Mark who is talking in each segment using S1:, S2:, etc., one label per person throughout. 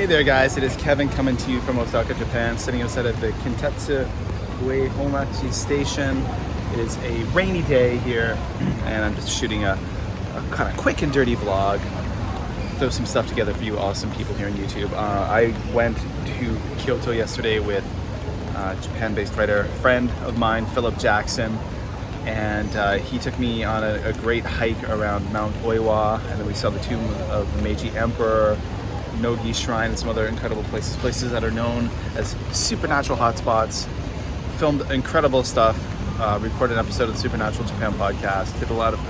S1: Hey there guys, it is Kevin coming to you from Osaka, Japan, sitting outside of the Kintetsu Homachi station. It is a rainy day here and I'm just shooting a kind of quick and dirty vlog. Throw some stuff together for you awesome people here on YouTube. I went to Kyoto yesterday with Japan-based writer friend of mine, Philip Jackson, and he took me on a great hike around Mount Oiwa, and then we saw the tomb of the Meiji Emperor, Nogi Shrine, and some other incredible places that are known as supernatural hotspots. Filmed incredible stuff, recorded an episode of the Supernatural Japan podcast, it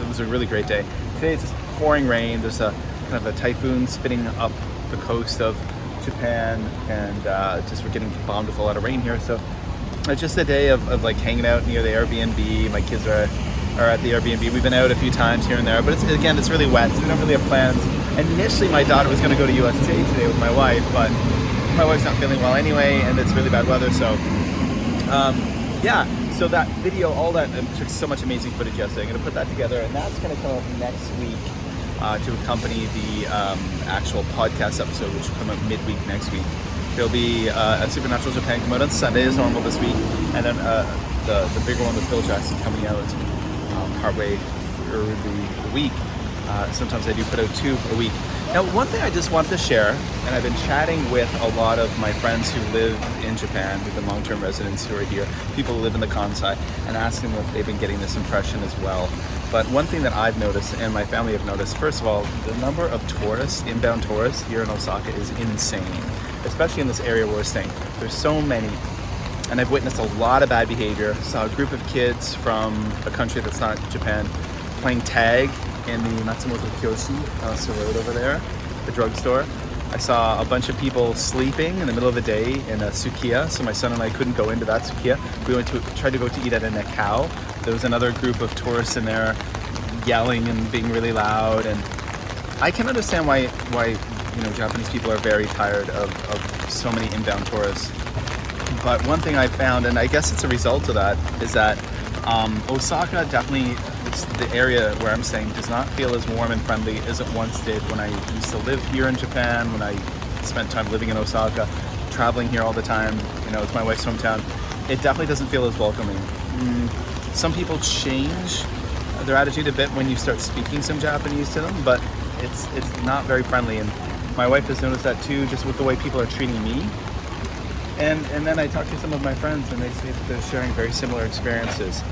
S1: was a really great day. Today it's just pouring rain, there's a kind of a typhoon spinning up the coast of Japan, and just we're getting bombed with a lot of rain here, so it's just a day of like hanging out near the Airbnb. My kids are at the Airbnb. We've been out a few times here and there, but it's really wet, so we don't really have plans. And initially my daughter was going to go to USA today with my wife, but my wife's not feeling well anyway, and it's really bad weather, so yeah. So that video, all that, took so much amazing footage yesterday. I'm going to put that together, and that's going to come up next week to accompany the actual podcast episode, which will come out midweek next week. There'll be a Supernatural Japan come out on Sunday as normal this week, and then the bigger one with Phil Jackson coming out partway through the week. Sometimes I do put out 2 a week. Now, one thing I just want to share, and I've been chatting with a lot of my friends who live in Japan, who've been long-term residents who are here, people who live in the Kansai, and asking them if they've been getting this impression as well. But one thing that I've noticed, and my family have noticed, first of all, the number of tourists, inbound tourists here in Osaka is insane, especially in this area where we're staying. There's so many, and I've witnessed a lot of bad behavior. Saw a group of kids from a country that's not Japan playing tag in the Matsumoto Kyoshi road over there, the drugstore. I saw a bunch of people sleeping in the middle of the day in a sukiya, so my son and I couldn't go into that sukiya. We tried to go to eat at a nakao. There was another group of tourists in there yelling and being really loud, and I can understand why Japanese people are very tired of so many inbound tourists. But one thing I found, and I guess it's a result of that, is that Osaka definitely, the area where I'm staying, does not feel as warm and friendly as it once did when I used to live here in Japan, when I spent time living in Osaka, traveling here all the time. It's my wife's hometown. It definitely doesn't feel as welcoming. Some people change their attitude a bit when you start speaking some Japanese to them, but it's not very friendly, and my wife has noticed that too, just with the way people are treating me. And then I talked to some of my friends, and they say that they're sharing very similar experiences.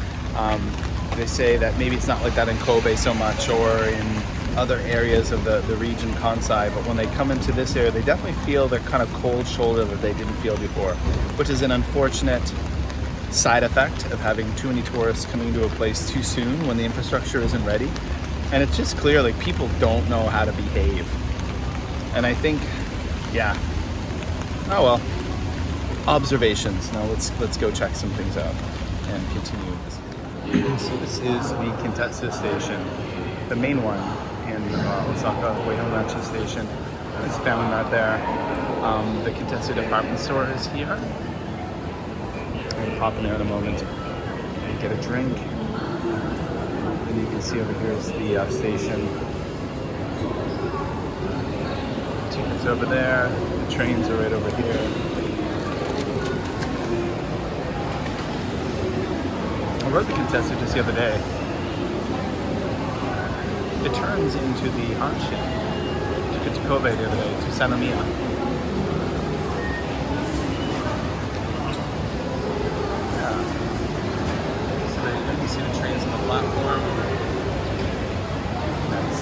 S1: They say that maybe it's not like that in Kobe so much, or in other areas of the region Kansai, but when they come into this area, they definitely feel the kind of cold shoulder that they didn't feel before, which is an unfortunate side effect of having too many tourists coming into a place too soon when the infrastructure isn't ready. And it's just clear, like, people don't know how to behave. And I think, yeah, oh well, observations. Now let's go check some things out and continue this. So this is the Kintetsu station, the main one in Osaka Homachi station. I just found that there. The Kintetsu department store is here. I'm popping there in a moment and get a drink. And you can see over here is the station. Tickets over there. The trains are right over here. I rode the Kintetsu just the other day. It turns into the Hanshin. Took it to Kobe the other day, to Sanomiya. Yeah. So you see the trains on the platform. Nice.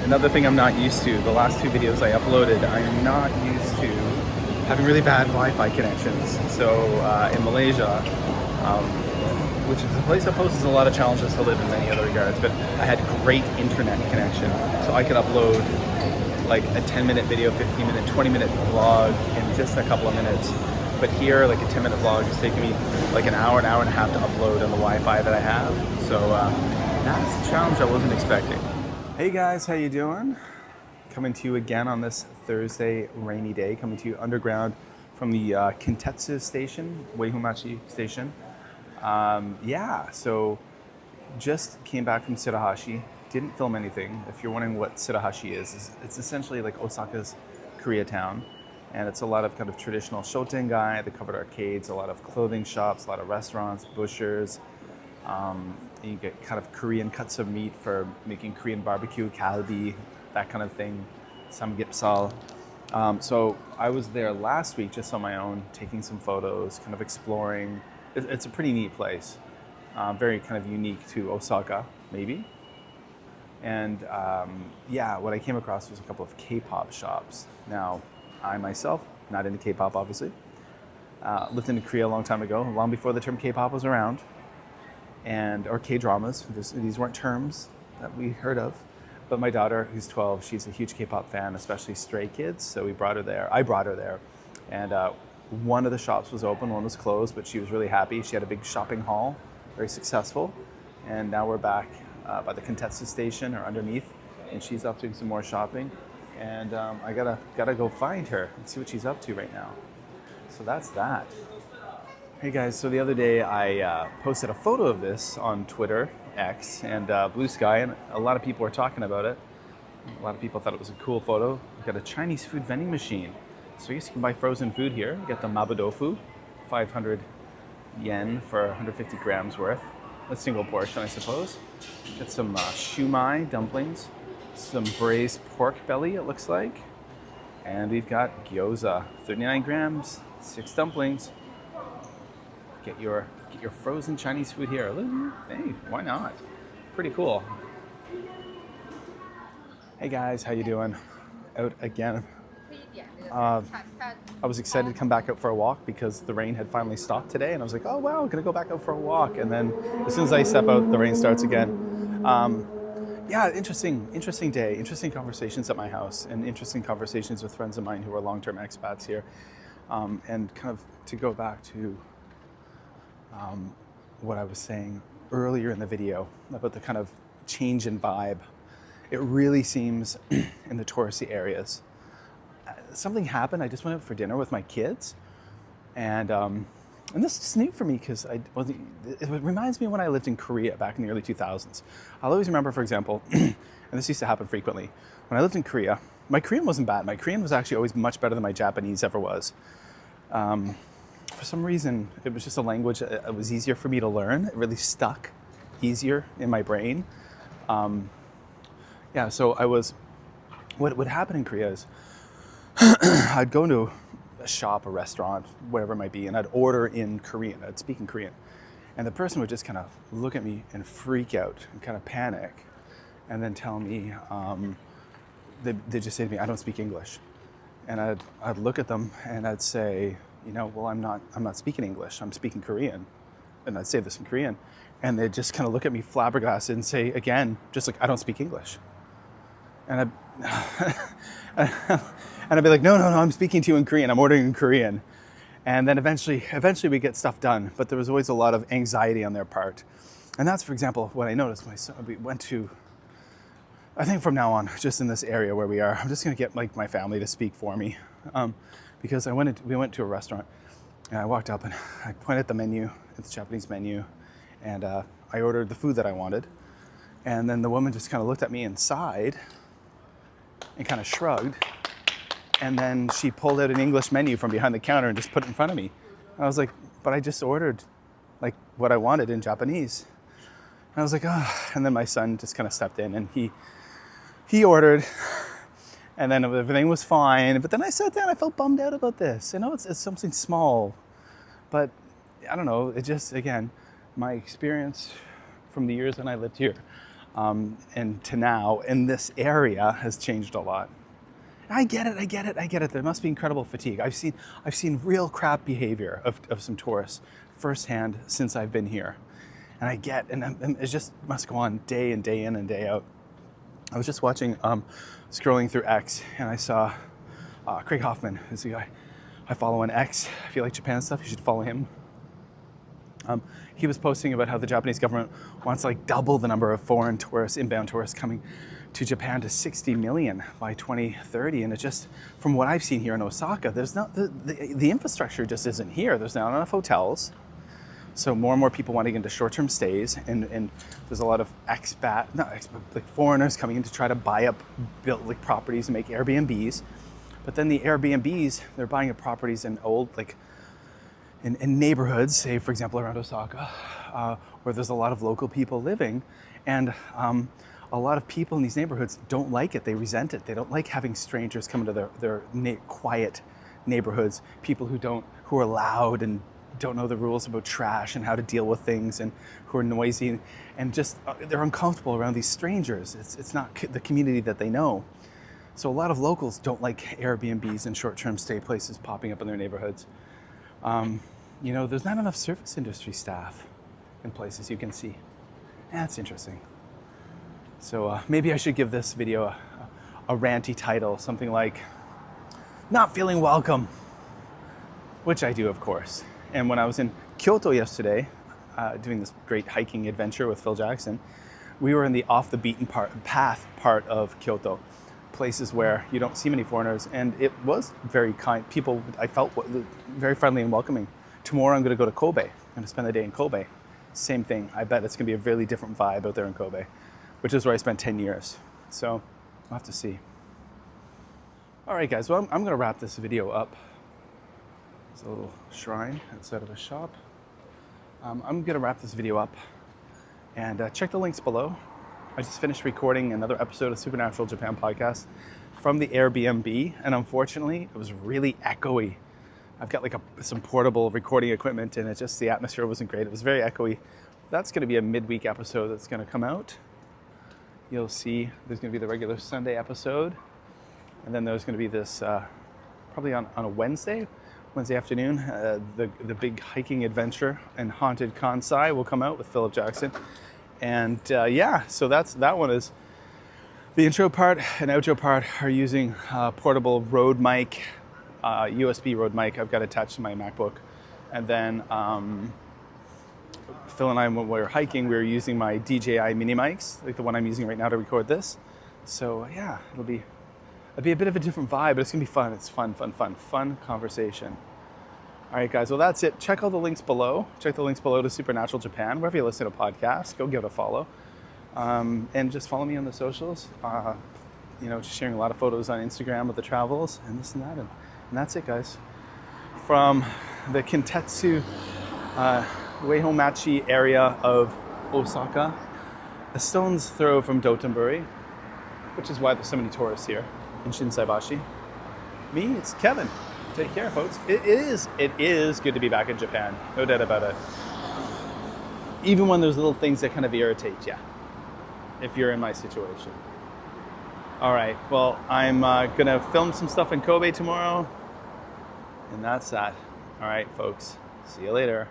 S1: Another thing I'm not used to, the last 2 videos I uploaded, I am not used to having really bad Wi-Fi connections. So in Malaysia, which is a place that poses a lot of challenges to live in many other regards, but I had great internet connection, so I could upload like a 10-minute video, 15-minute, 20-minute vlog in just a couple of minutes. But here, like a 10-minute vlog is taking me like an hour and a half to upload on the Wi-Fi that I have. So that's a challenge I wasn't expecting. Hey guys, how you doing? Coming to you again on this Thursday rainy day, coming to you underground from the Kintetsu station, Uehumachi station. So just came back from Tsuruhashi, didn't film anything. If you're wondering what Tsuruhashi is, it's essentially like Osaka's Koreatown. And it's a lot of kind of traditional shotengai, the covered arcades, a lot of clothing shops, a lot of restaurants, butchers. You get kind of Korean cuts of meat for making Korean barbecue, kalbi, that kind of thing, samgyeopsal. So I was there last week just on my own, taking some photos, kind of exploring. It's a pretty neat place, very kind of unique to Osaka, maybe. And yeah, what I came across was a couple of K-pop shops. Now, I myself, not into K-pop obviously, lived in Korea a long time ago, long before the term K-pop was around, or K-dramas. These weren't terms that we heard of. But my daughter, who's 12, she's a huge K-pop fan, especially Stray Kids, so we brought her there. I brought her there, and one of the shops was open, one was closed, but she was really happy. She had a big shopping haul, very successful, and now we're back by the Kintetsu station, or underneath, and she's off doing some more shopping. And I gotta go find her and see what she's up to right now. So that's that. Hey guys, so the other day I posted a photo of this on Twitter, X, and Blue Sky, and a lot of people were talking about it. A lot of people thought it was a cool photo. We've got a Chinese food vending machine. So I guess you can buy frozen food here. You get the mabudofu, 500 yen for 150 grams worth. A single portion, I suppose. Get some shumai dumplings, some braised pork belly, it looks like. And we've got gyoza, 39 grams, 6 dumplings. Get your frozen Chinese food here. Hey, why not? Pretty cool. Hey guys, how you doing? Out again. I was excited to come back out for a walk because the rain had finally stopped today, and I was like, oh wow, I'm gonna go back out for a walk. And then as soon as I step out, the rain starts again. Yeah, interesting day, interesting conversations at my house, and interesting conversations with friends of mine who are long-term expats here. And kind of to go back to what I was saying earlier in the video about the kind of change in vibe. It really seems in the touristy areas. Something happened. I just went out for dinner with my kids, and this is new for me because it reminds me of when I lived in Korea back in the early 2000s. I'll always remember, for example, and this used to happen frequently, when I lived in Korea, my Korean wasn't bad. My Korean was actually always much better than my Japanese ever was. For some reason, it was just a language that was easier for me to learn. It really stuck easier in my brain. Yeah, so what would happen in Korea is I'd go into a shop, a restaurant, whatever it might be, and I'd order in Korean. I'd speak in Korean. And the person would just kind of look at me and freak out and kind of panic and then tell me, they'd just say to me, I don't speak English. And I'd look at them and I'd say, well, I'm not speaking English, I'm speaking Korean. And I'd say this in Korean. And they'd just kind of look at me flabbergasted and say again, just like, I don't speak English. And I'd be like, no, I'm speaking to you in Korean, I'm ordering in Korean. And then eventually we get stuff done, but there was always a lot of anxiety on their part. And that's, for example, what I noticed. We went to, I think from now on, just in this area where we are, I'm just gonna get like my family to speak for me. Because we went to a restaurant, and I walked up and I pointed at the menu, it's a Japanese menu, and I ordered the food that I wanted. And then the woman just kind of looked at me and sighed and kind of shrugged. And then she pulled out an English menu from behind the counter and just put it in front of me. And I was like, but I just ordered like what I wanted in Japanese. And I was like, oh. And then my son just kind of stepped in and he ordered, and then everything was fine. But then I sat down, I felt bummed out about this. It's something small, but I don't know. It just, again, my experience from the years when I lived here and to now in this area has changed a lot. I get it. There must be incredible fatigue. I've seen real crap behavior of some tourists firsthand since I've been here. And it just must go on day in and day out. I was just watching, scrolling through X, and I saw Craig Hoffman, who's the guy I follow on X. If you like Japan stuff, you should follow him. He was posting about how the Japanese government wants like double the number of foreign tourists, inbound tourists coming to Japan to 60 million by 2030. And it just, from what I've seen here in Osaka, there's not, the infrastructure just isn't here. There's not enough hotels. So more and more people wanting into short-term stays, and there's a lot of like foreigners coming in to try to build like properties and make Airbnbs. But then the Airbnbs, they're buying up properties in old, like in neighborhoods, say for example around Osaka, where there's a lot of local people living, and a lot of people in these neighborhoods don't like it. They resent it. They don't like having strangers come into their quiet neighborhoods. People who are loud and don't know the rules about trash and how to deal with things, and who are noisy, and just they're uncomfortable around these strangers. It's not the community that they know. So a lot of locals don't like Airbnbs and short-term stay places popping up in their neighborhoods. There's not enough service industry staff in places, you can see. That's interesting. So maybe I should give this video a ranty title, something like, "Not Feeling Welcome," which I do, of course. And when I was in Kyoto yesterday, doing this great hiking adventure with Phil Jackson, we were in the off the beaten path part of Kyoto, places where you don't see many foreigners, and it was very kind. People, I felt very friendly and welcoming. Tomorrow I'm going to go to Kobe. I'm going to spend the day in Kobe. Same thing. I bet it's going to be a really different vibe out there in Kobe, which is where I spent 10 years. So we'll have to see. All right, guys. Well, I'm going to wrap this video up. There's a little shrine outside of a shop. I'm going to wrap this video up, and check the links below. I just finished recording another episode of Supernatural Japan podcast from the Airbnb, and unfortunately, it was really echoey. I've got like some portable recording equipment, and the atmosphere wasn't great. It was very echoey. That's going to be a midweek episode that's going to come out. You'll see there's going to be the regular Sunday episode, and then there's going to be this probably on a Wednesday afternoon. The big hiking adventure and haunted Kansai will come out with Philip Jackson. And so that one is the intro part and outro part are using portable Rode mic, USB Rode mic I've got attached to my MacBook. And then Phil and I, when we were hiking, we were using my DJI mini mics, like the one I'm using right now to record this. So yeah, it'll be a bit of a different vibe, but it's gonna be fun. It's fun conversation. All right, guys, well, that's it. Check all the links below. Check the links below to Supernatural Japan. Wherever you listen to podcasts, go give it a follow. And just follow me on the socials. Just sharing a lot of photos on Instagram of the travels and this and that. And that's it, guys. From the Kintetsu Uehomachi area of Osaka, a stone's throw from Dotonbori, which is why there's so many tourists here in Shinsaibashi. Me, it's Kevin. Take care, folks. It is good to be back in Japan. No doubt about it. Even when there's little things that kind of irritate you, if you're in my situation. All right, well, I'm going to film some stuff in Kobe tomorrow. And that's that. All right, folks. See you later.